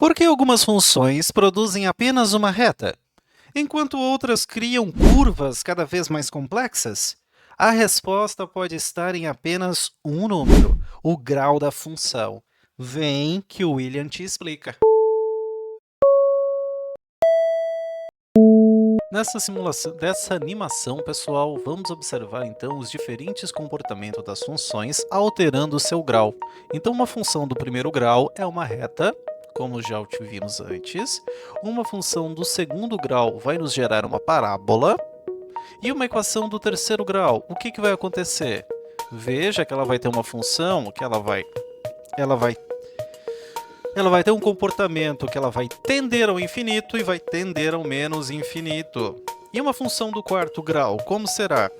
Por que algumas funções produzem apenas uma reta, enquanto outras criam curvas cada vez mais complexas? A resposta pode estar em apenas um número, o grau da função. Vem que o William te explica. Nessa simulação dessa animação, pessoal, vamos observar então os diferentes comportamentos das funções alterando o seu grau. Então, uma função do primeiro grau é uma reta, como já vimos antes. Uma função do segundo grau vai nos gerar uma parábola. E uma equação do terceiro grau, o que vai acontecer? Veja que ela vai ter uma função que ela vai ter um comportamento que ela vai tender ao infinito e vai tender ao menos infinito. E uma função do quarto grau, como será?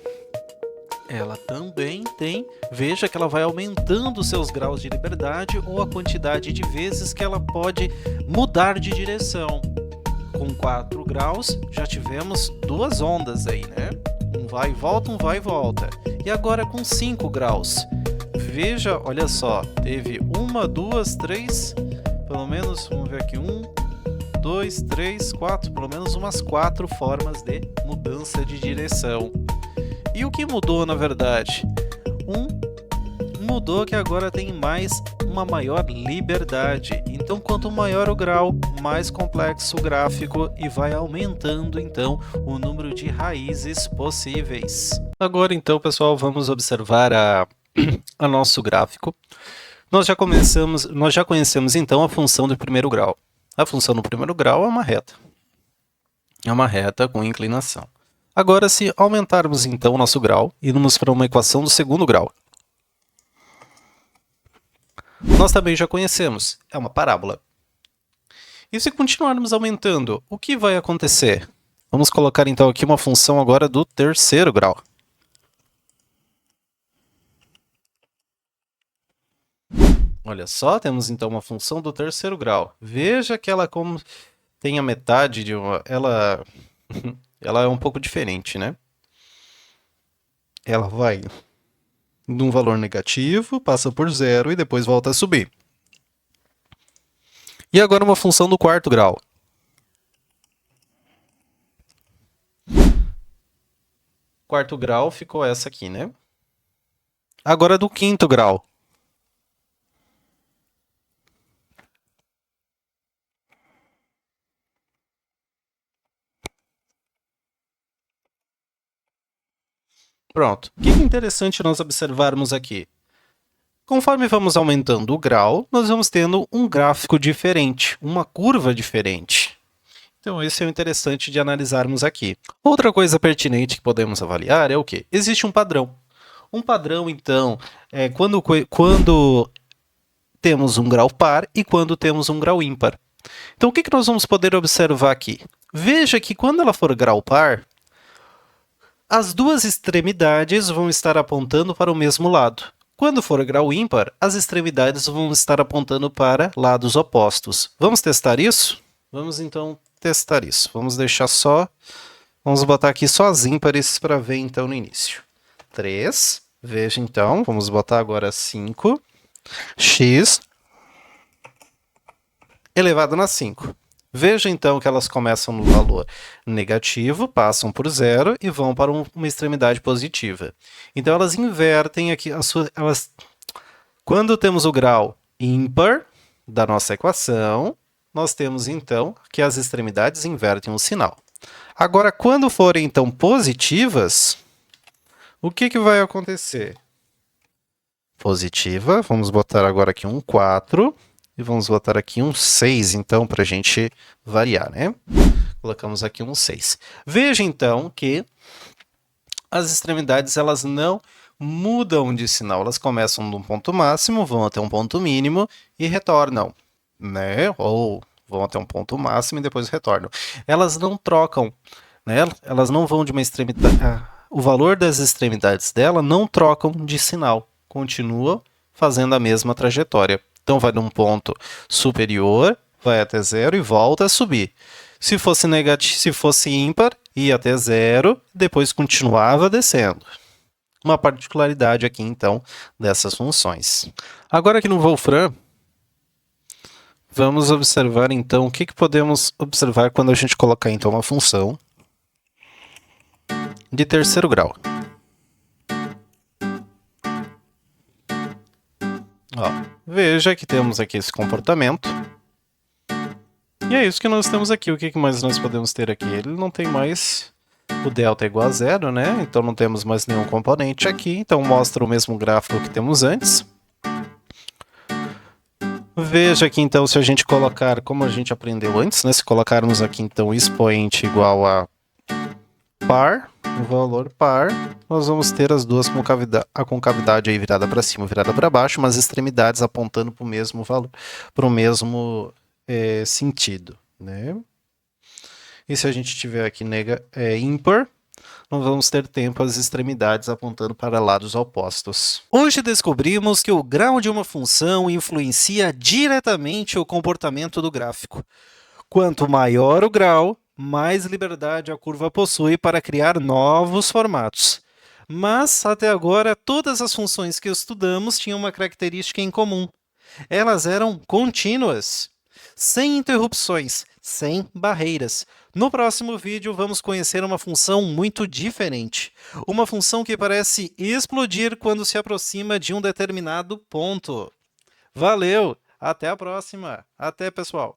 Ela também tem, veja que ela vai aumentando seus graus de liberdade ou a quantidade de vezes que ela pode mudar de direção. Com 4 graus, já tivemos duas ondas aí, né? Um vai e volta, um vai e volta. E agora com 5 graus. Veja, olha só, teve uma, duas, três, pelo menos, vamos ver aqui, 1, 2, 3, 4, pelo menos umas 4 formas de mudança de direção. E o que mudou, na verdade? Mudou que agora tem uma maior liberdade. Então, quanto maior o grau, mais complexo o gráfico e vai aumentando, então, o número de raízes possíveis. Agora, então, pessoal, vamos observar a nosso gráfico. Nós já conhecemos, então, a função do primeiro grau. A função do primeiro grau é uma reta. É uma reta com inclinação. Agora, se aumentarmos, então, o nosso grau e irmos para uma equação do segundo grau, nós também já conhecemos, é uma parábola. E se continuarmos aumentando, o que vai acontecer? Vamos colocar então aqui uma função agora do terceiro grau. Olha só, temos então uma função do terceiro grau. Veja que ela como tem a metade de uma... Ela é um pouco diferente, né? Ela vai de um valor negativo, passa por zero e depois volta a subir. E agora uma função do quarto grau. Quarto grau ficou essa aqui, né? Agora do quinto grau. Pronto. O que é interessante nós observarmos aqui? Conforme vamos aumentando o grau, nós vamos tendo um gráfico diferente, uma curva diferente. Então, esse é o interessante de analisarmos aqui. Outra coisa pertinente que podemos avaliar é o quê? Existe um padrão. Um padrão, então, é quando temos um grau par e quando temos um grau ímpar. Então, o que nós vamos poder observar aqui? Veja que quando ela for grau par, as duas extremidades vão estar apontando para o mesmo lado. Quando for grau ímpar, as extremidades vão estar apontando para lados opostos. Vamos testar isso? Vamos então testar isso. Vamos botar aqui só as ímpares para ver então no início. 3, veja então, vamos botar agora 5, x elevado na 5. Veja então que elas começam no valor negativo, passam por zero e vão para uma extremidade positiva. Então elas invertem aqui quando temos o grau ímpar da nossa equação, nós temos então que as extremidades invertem o sinal. Agora, quando forem então positivas, o que vai acontecer? Positiva, vamos botar agora aqui um 4. E vamos botar aqui um 6, então, para a gente variar, né? Colocamos aqui um 6. Veja, então, que as extremidades elas não mudam de sinal. Elas começam num ponto máximo, vão até um ponto mínimo e retornam, né? Ou vão até um ponto máximo e depois retornam. Elas não trocam, né? Elas não vão de uma extremidade... O valor das extremidades dela não trocam de sinal. Continua fazendo a mesma trajetória. Então, vai de um ponto superior, vai até zero e volta a subir. Se fosse negativo, se fosse ímpar, ia até zero, depois continuava descendo. Uma particularidade aqui, então, dessas funções. Agora aqui no Wolfram, Vamos observar então o que podemos observar quando a gente colocar então uma função de terceiro grau. Ó, veja que temos aqui esse comportamento. E é isso que nós temos aqui. O que mais nós podemos ter aqui? Ele não tem mais o delta é igual a zero, né? Então não temos mais nenhum componente aqui. Então mostra o mesmo gráfico que temos antes. Veja aqui então se a gente colocar, como a gente aprendeu antes, né? Se colocarmos aqui então expoente igual a par, o valor par, nós vamos ter as duas a concavidade aí virada para cima, virada para baixo, mas extremidades apontando para o mesmo valor, para o mesmo sentido, né? E se a gente tiver aqui ímpar, nós vamos ter tempo as extremidades apontando para lados opostos. Hoje descobrimos que o grau de uma função influencia diretamente o comportamento do gráfico. Quanto maior o grau, mais liberdade a curva possui para criar novos formatos. Mas, até agora, todas as funções que estudamos tinham uma característica em comum. Elas eram contínuas, sem interrupções, sem barreiras. No próximo vídeo, vamos conhecer uma função muito diferente. Uma função que parece explodir quando se aproxima de um determinado ponto. Valeu! Até a próxima! Até, pessoal!